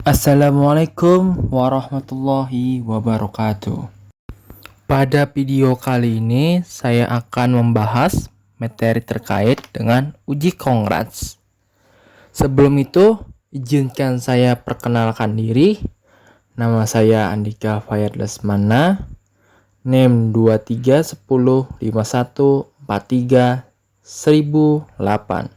Assalamualaikum warahmatullahi wabarakatuh. Pada video kali ini saya akan membahas materi terkait dengan uji Congrats. Sebelum itu, izinkan saya perkenalkan diri. Nama saya Andika Fayad Lesmana, NIM 231051431008.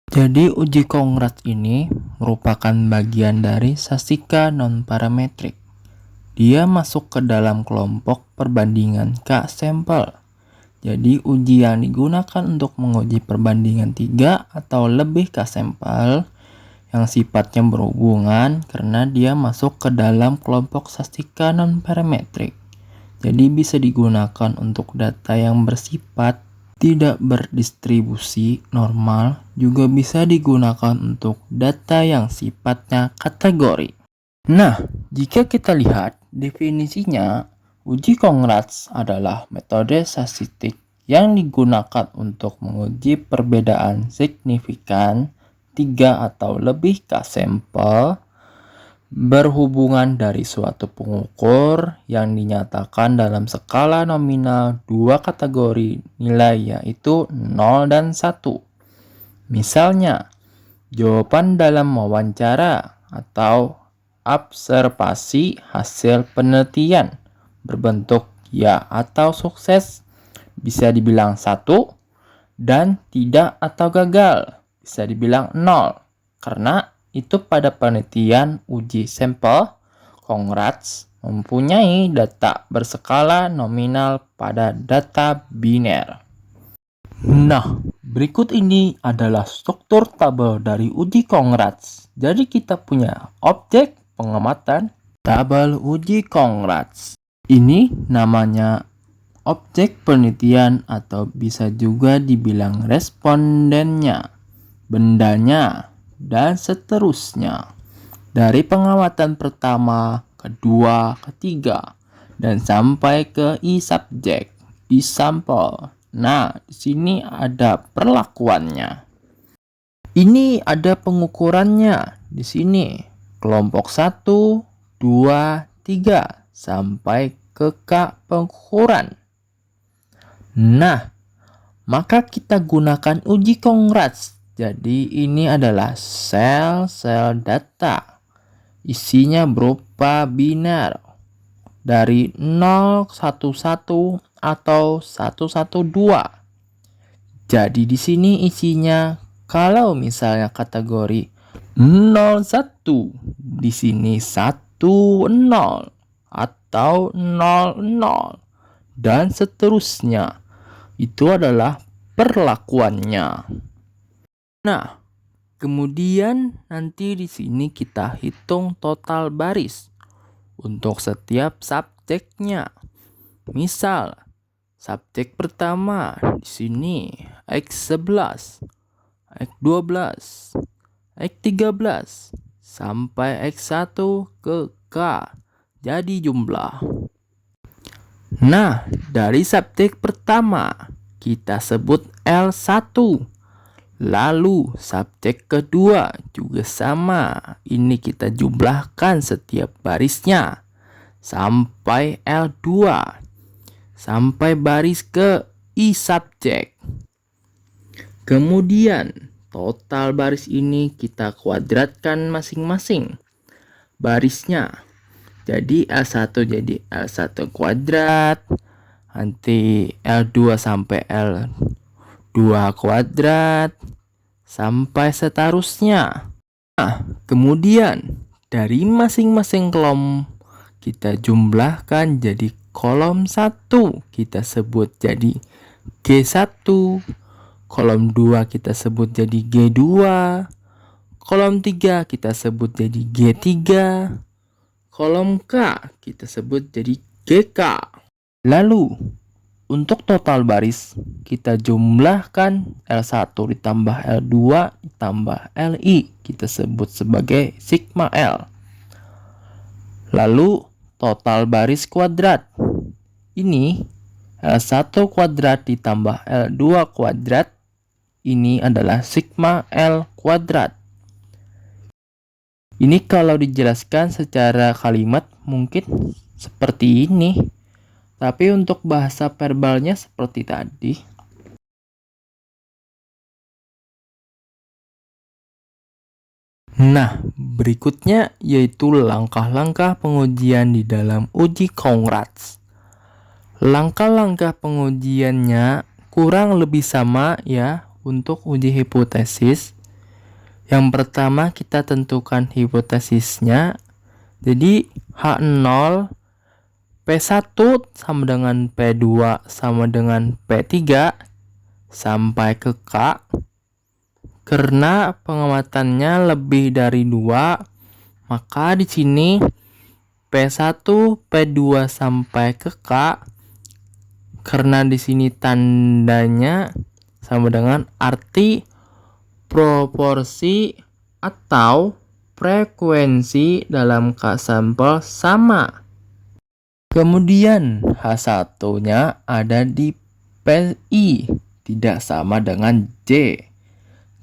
Jadi uji Congrats ini merupakan bagian dari sastika non-parametrik. Dia masuk ke dalam kelompok perbandingan K-sampel. Jadi uji yang digunakan untuk menguji perbandingan 3 atau lebih K-sampel yang sifatnya berhubungan karena dia masuk ke dalam kelompok sastika non-parametrik. Jadi bisa digunakan untuk data yang bersifat tidak berdistribusi normal, juga bisa digunakan untuk data yang sifatnya kategori. Nah, jika kita lihat definisinya, uji Congrats adalah metode statistik yang digunakan untuk menguji perbedaan signifikan 3 atau lebih K-sampel berhubungan dari suatu pengukur yang dinyatakan dalam skala nominal 2 kategori nilai, yaitu 0 dan 1. Misalnya, jawaban dalam wawancara atau observasi hasil penelitian berbentuk ya atau sukses bisa dibilang 1, dan tidak atau gagal bisa dibilang 0, karena itu pada penelitian uji sampel Congrats mempunyai data berskala nominal pada data biner. Nah, berikut ini adalah struktur tabel dari uji Congrats. Jadi kita punya objek pengamatan, tabel uji Congrats. Ini namanya objek penelitian atau bisa juga dibilang respondennya, bendanya, dan seterusnya. Dari pengamatan pertama, kedua, ketiga, dan sampai ke e-subject, e-sample. Nah, di sini ada perlakuannya. Ini ada pengukurannya di sini. Kelompok 1, 2, 3 sampai ke K pengukuran. Nah, maka kita gunakan uji Congrats. Jadi ini adalah sel-sel data. Isinya berupa biner dari 011 atau 112. Jadi di sini isinya kalau misalnya kategori 01, di sini 10 atau 00 dan seterusnya. Itu adalah perlakuannya. Nah, kemudian nanti di sini kita hitung total baris untuk setiap subjeknya. Misal, subjek pertama di sini X11, X12, X13 sampai X1 ke K. Jadi jumlah. Nah, dari subjek pertama kita sebut L1. Lalu subjek kedua juga sama. Ini kita jumlahkan setiap barisnya sampai L2. Sampai baris ke e-subjek. Kemudian total baris ini kita kuadratkan masing-masing barisnya. Jadi L1 jadi L1 kuadrat. Nanti L2 sampai L2 kuadrat sampai seterusnya. Nah, kemudian dari masing-masing kolom kita jumlahkan jadi kolom 1 kita sebut jadi G1, kolom 2 kita sebut jadi G2, kolom 3 kita sebut jadi G3, kolom K kita sebut jadi GK. Lalu untuk total baris kita jumlahkan L1 ditambah L2 ditambah Li, kita sebut sebagai sigma L. Lalu total baris kuadrat. Ini L1 kuadrat ditambah L2 kuadrat. Ini adalah sigma L kuadrat. Ini kalau dijelaskan secara kalimat mungkin seperti ini. Tapi untuk bahasa verbalnya seperti tadi. Nah, berikutnya yaitu langkah-langkah pengujian di dalam uji Congrats. Langkah-langkah pengujiannya kurang lebih sama ya untuk uji hipotesis. Yang pertama kita tentukan hipotesisnya. Jadi H0 P1 sama dengan P2 sama dengan P3 sampai ke K. Karena pengamatannya lebih dari 2, maka di sini P1, P2 sampai ke K. Karena di sini tandanya sama dengan arti proporsi atau frekuensi dalam K sampel sama. Kemudian H1-nya ada di PI, tidak sama dengan J.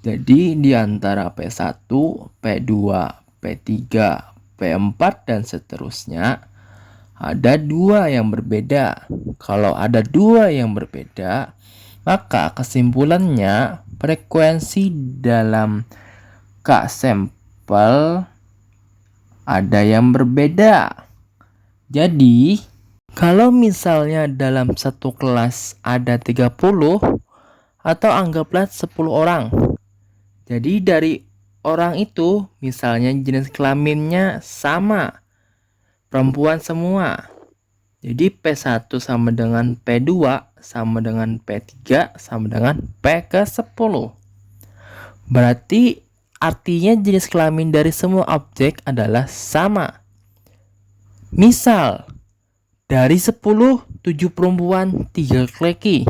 Jadi di antara P1, P2, P3, P4 dan seterusnya ada 2 yang berbeda. Kalau ada 2 yang berbeda, maka kesimpulannya frekuensi dalam K sampel ada yang berbeda. Jadi, kalau misalnya dalam satu kelas ada 30 atau anggaplah 10 orang. Jadi dari orang itu misalnya jenis kelaminnya sama, perempuan semua. Jadi P1 sama dengan P2 sama dengan P3 sama dengan P ke 10. Berarti artinya jenis kelamin dari semua objek adalah sama. Misal, dari 10, 7 perempuan, 3 laki.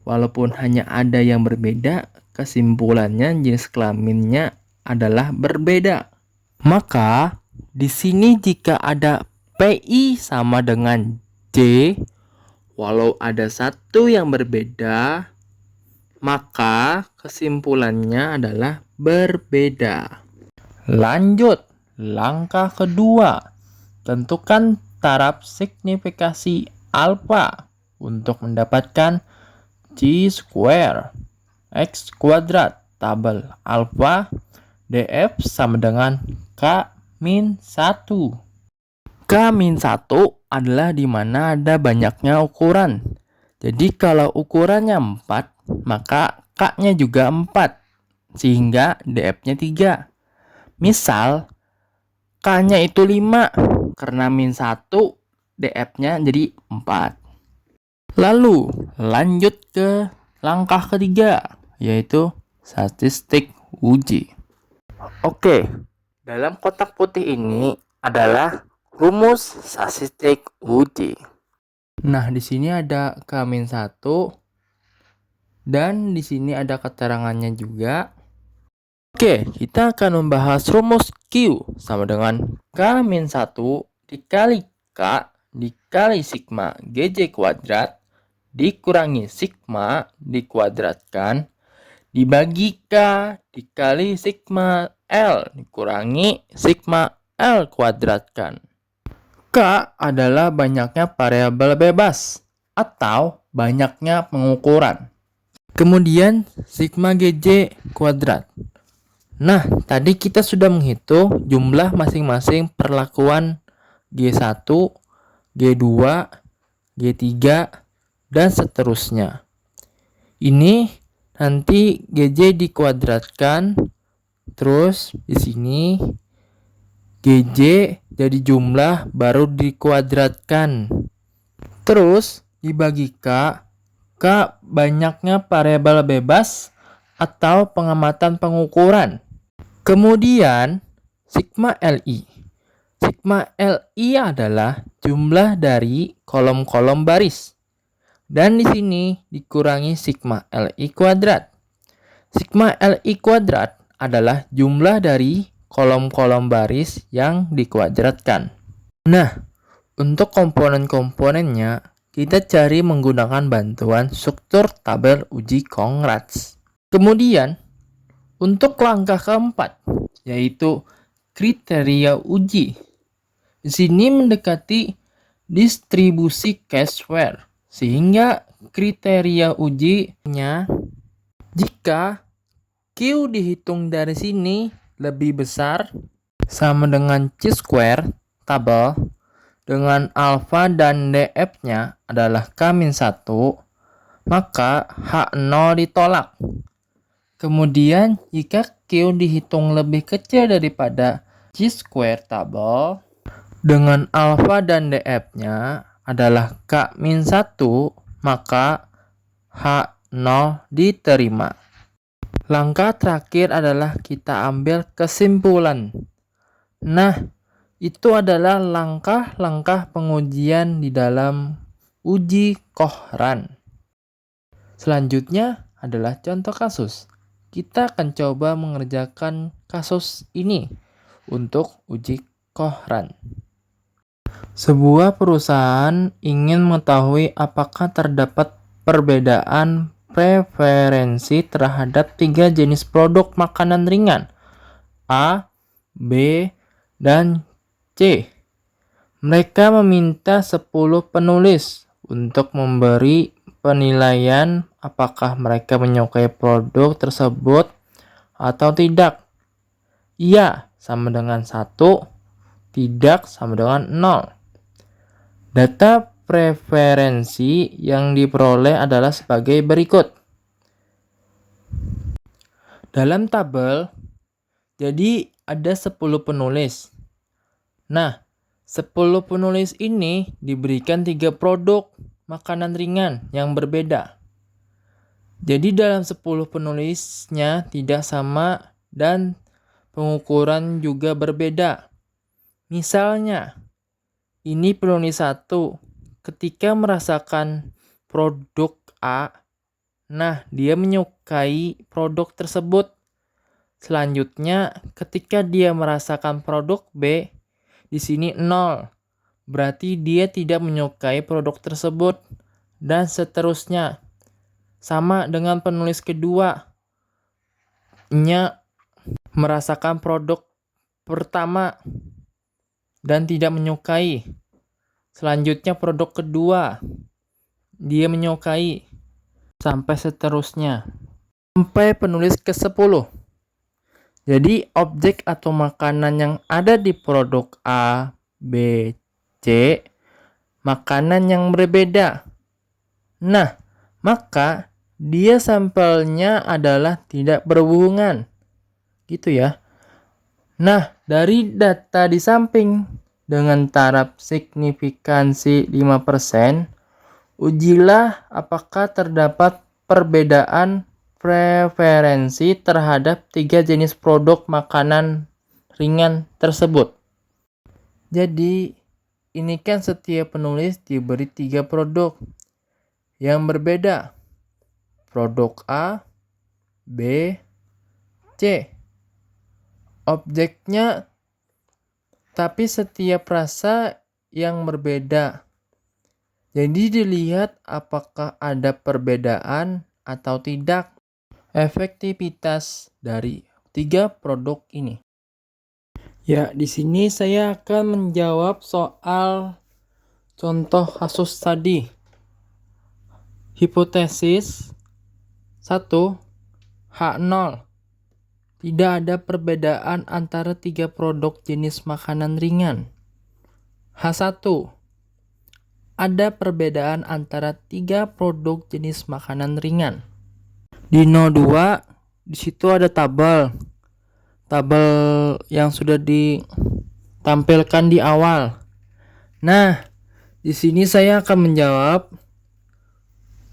Walaupun hanya ada yang berbeda, kesimpulannya jenis kelaminnya adalah berbeda. Maka, di sini jika ada PI sama dengan J, walau ada satu yang berbeda, maka kesimpulannya adalah berbeda. Lanjut, langkah kedua. Tentukan taraf signifikasi alfa untuk mendapatkan G-square X kuadrat. Tabel alfa DF sama dengan K-1. K-1 adalah di mana ada banyaknya ukuran. Jadi kalau ukurannya 4, maka K-nya juga 4, sehingga DF-nya 3. Misal, K-nya itu 5, karena min 1, DF-nya jadi 4. Lalu, lanjut ke langkah ketiga, yaitu statistik uji. Oke, dalam kotak putih ini adalah rumus statistik uji. Nah, di sini ada K-1 dan di sini ada keterangannya juga. Oke, kita akan membahas rumus Q sama dengan K-1 dikali K dikali sigma GJ kuadrat dikurangi sigma dikuadratkan dibagi K dikali sigma L dikurangi sigma L kuadratkan. K adalah banyaknya variabel bebas atau banyaknya pengukuran. Kemudian sigma GJ kuadrat. Nah, tadi kita sudah menghitung jumlah masing-masing perlakuan G1, G2, G3, dan seterusnya. Ini nanti GJ dikuadratkan, terus di sini GJ jadi jumlah baru dikuadratkan. Terus dibagi K banyaknya variabel bebas atau pengamatan pengukuran. Kemudian sigma LI. Sigma LI adalah jumlah dari kolom-kolom baris. Dan di sini dikurangi sigma LI kuadrat. Sigma LI kuadrat adalah jumlah dari kolom-kolom baris yang dikuadratkan. Nah, untuk komponen-komponennya kita cari menggunakan bantuan struktur tabel uji Congrats. Kemudian untuk langkah keempat, yaitu kriteria uji. Di sini mendekati distribusi K-square, sehingga kriteria ujinya jika Q dihitung dari sini lebih besar sama dengan C-square tabel dengan alfa dan DF-nya adalah K-1, maka H0 ditolak. Kemudian jika Q dihitung lebih kecil daripada C-square tabel dengan alfa dan DF-nya adalah K-1, maka H0 diterima. Langkah terakhir adalah kita ambil kesimpulan. Nah, itu adalah langkah-langkah pengujian di dalam uji Kohran. Selanjutnya adalah contoh kasus. Kita akan coba mengerjakan kasus ini untuk uji Kohran. Sebuah perusahaan ingin mengetahui apakah terdapat perbedaan preferensi terhadap 3 jenis produk makanan ringan A, B, dan C. Mereka meminta 10 penulis untuk memberi penilaian apakah mereka menyukai produk tersebut atau tidak. Iya sama dengan 1, tidak sama dengan 0. Data preferensi yang diperoleh adalah sebagai berikut. Dalam tabel, jadi ada 10 penulis. Nah, 10 penulis ini diberikan 3 produk makanan ringan yang berbeda. Jadi dalam 10 penulisnya tidak sama dan pengukuran juga berbeda. Misalnya, ini penulis 1 ketika merasakan produk A, nah dia menyukai produk tersebut. Selanjutnya, ketika dia merasakan produk B, di sini 0. Berarti dia tidak menyukai produk tersebut. Dan seterusnya. Sama dengan penulis kedua. Nya merasakan produk pertama dan tidak menyukai. Selanjutnya produk kedua, dia menyukai. Sampai seterusnya. Sampai penulis ke-10. Jadi objek atau makanan yang ada di produk A, B, C, makanan yang berbeda. Nah, maka dia sampelnya adalah tidak berhubungan. Gitu ya. Nah, dari data di samping dengan taraf signifikansi 5%, ujilah apakah terdapat perbedaan preferensi terhadap 3 jenis produk makanan ringan tersebut. Jadi, ini kan setiap penulis diberi 3 produk yang berbeda. Produk A, B, C. Objeknya tapi setiap rasa yang berbeda. Jadi dilihat apakah ada perbedaan atau tidak efektivitas dari 3 produk ini. Ya, di sini saya akan menjawab soal contoh kasus tadi. Hipotesis 1, H0. Tidak ada perbedaan antara 3 produk jenis makanan ringan. H1. Ada perbedaan antara 3 produk jenis makanan ringan. Di 02, di situ ada tabel. Tabel yang sudah ditampilkan di awal. Nah, di sini saya akan menjawab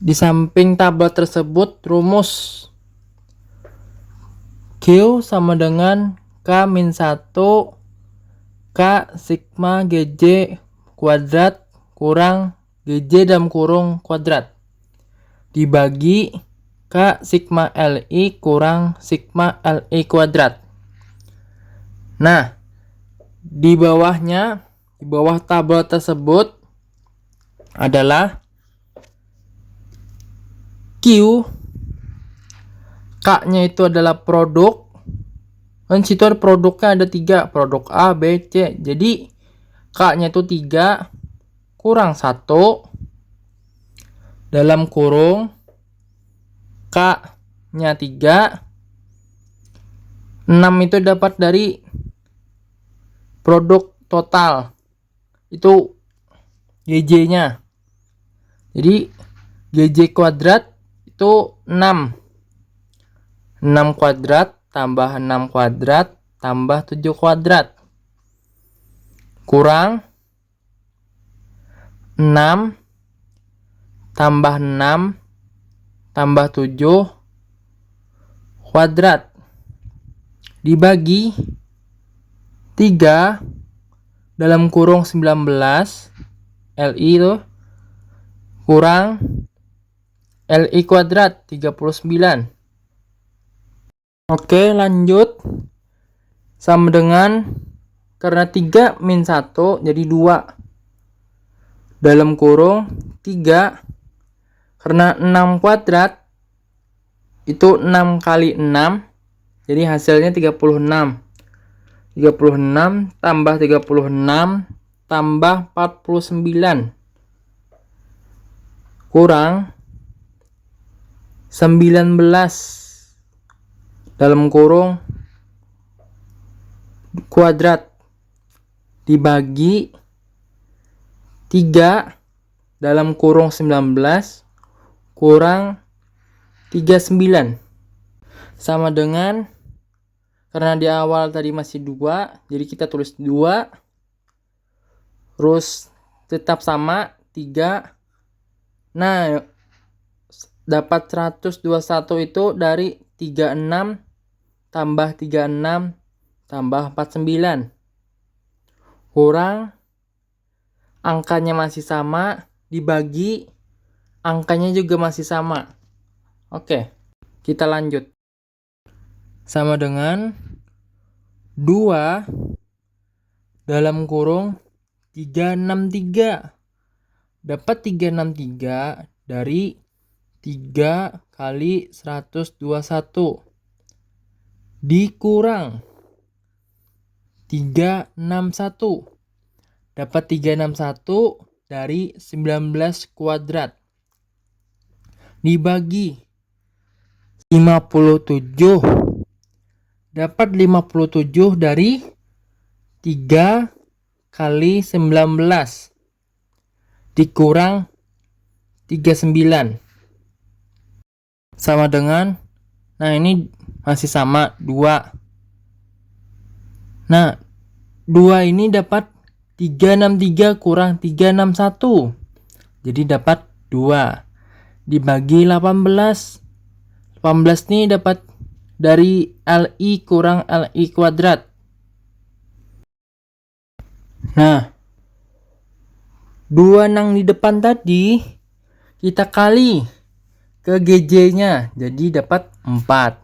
di samping tabel tersebut rumus Q sama dengan K-1 K sigma GJ kuadrat kurang GJ dalam kurung kuadrat dibagi K sigma LI kurang sigma LI kuadrat. Nah, di bawahnya, di bawah tabel tersebut adalah Q, K-nya itu adalah produk, Kan situ ada produknya ada 3, produk A, B, C. Jadi K-nya itu 3 kurang 1 dalam kurung K-nya 3. 6 itu dapat dari produk total. Itu GJ-nya. Jadi GJ kuadrat itu 6. 6 kuadrat tambah 6 kuadrat tambah 7 kuadrat kurang 6 tambah 6 tambah 7 kuadrat dibagi 3 dalam kurung 19 LI itu kurang LI kuadrat 39. Oke, lanjut. Sama dengan, karena 3 min 1 jadi 2 dalam kurung 3, karena 6 kuadrat itu 6 kali 6, jadi hasilnya 36. 36 tambah 36 tambah 49 kurang 19 dalam kurung kuadrat dibagi 3 dalam kurung 19 kurang 39 sama dengan, karena di awal tadi masih 2, jadi kita tulis 2 terus tetap sama 3. Nah, dapat 121 itu dari 36 tambah 36 tambah 49 kurang angkanya masih sama dibagi angkanya juga masih sama. Oke, kita lanjut. Sama dengan 2 dalam kurung 363. Dapat 363 dari 3 kali 121 dikurang 361. Dapat 361 dari 19 kuadrat dibagi 57. Dapat 57 dari 3 kali 19 dikurang 39 sama dengan, nah ini masih sama 2. Nah, 2 ini dapat 363 kurang 361. Jadi dapat 2 dibagi 18. 18 ini dapat dari LI kurang LI kuadrat. Nah, 2 yang di depan tadi kita kali ke GJ-nya, jadi dapat 4.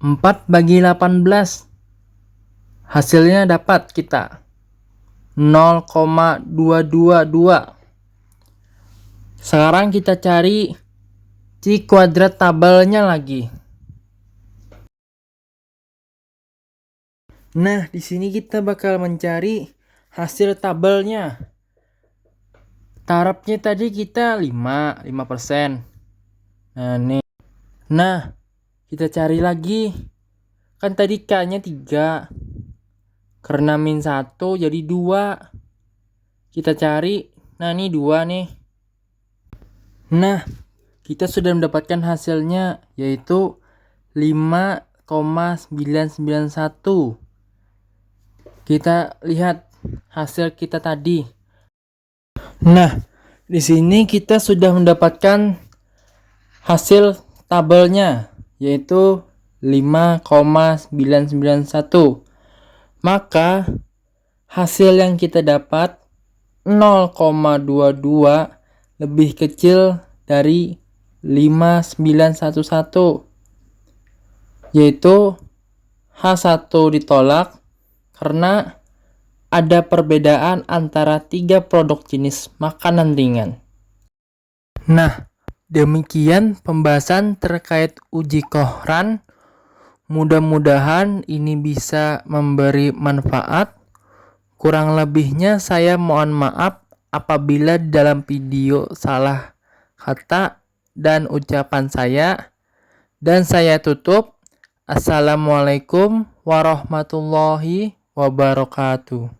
4 bagi 18. Hasilnya dapat kita 0,222. Sekarang kita cari C kuadrat tabelnya lagi. Nah, di sini kita bakal mencari hasil tabelnya. Tarafnya tadi kita 5%. Nah, nih. Nah, kita cari lagi. Kan tadi K-nya 3. Karena min 1 jadi 2. Kita cari. Nah, ini 2 nih. Nah, kita sudah mendapatkan hasilnya yaitu 5,991. Kita lihat hasil kita tadi. Nah, di sini kita sudah mendapatkan hasil tabelnya yaitu 5,991. Maka hasil yang kita dapat 0,22 lebih kecil dari 5911, yaitu H1 ditolak karena ada perbedaan antara 3 produk jenis makanan ringan. Nah, demikian pembahasan terkait uji Qoran Mudah-mudahan ini bisa memberi manfaat. Kurang lebihnya saya mohon maaf apabila dalam video salah kata dan ucapan saya. Dan saya tutup. Assalamualaikum warahmatullahi wabarakatuh.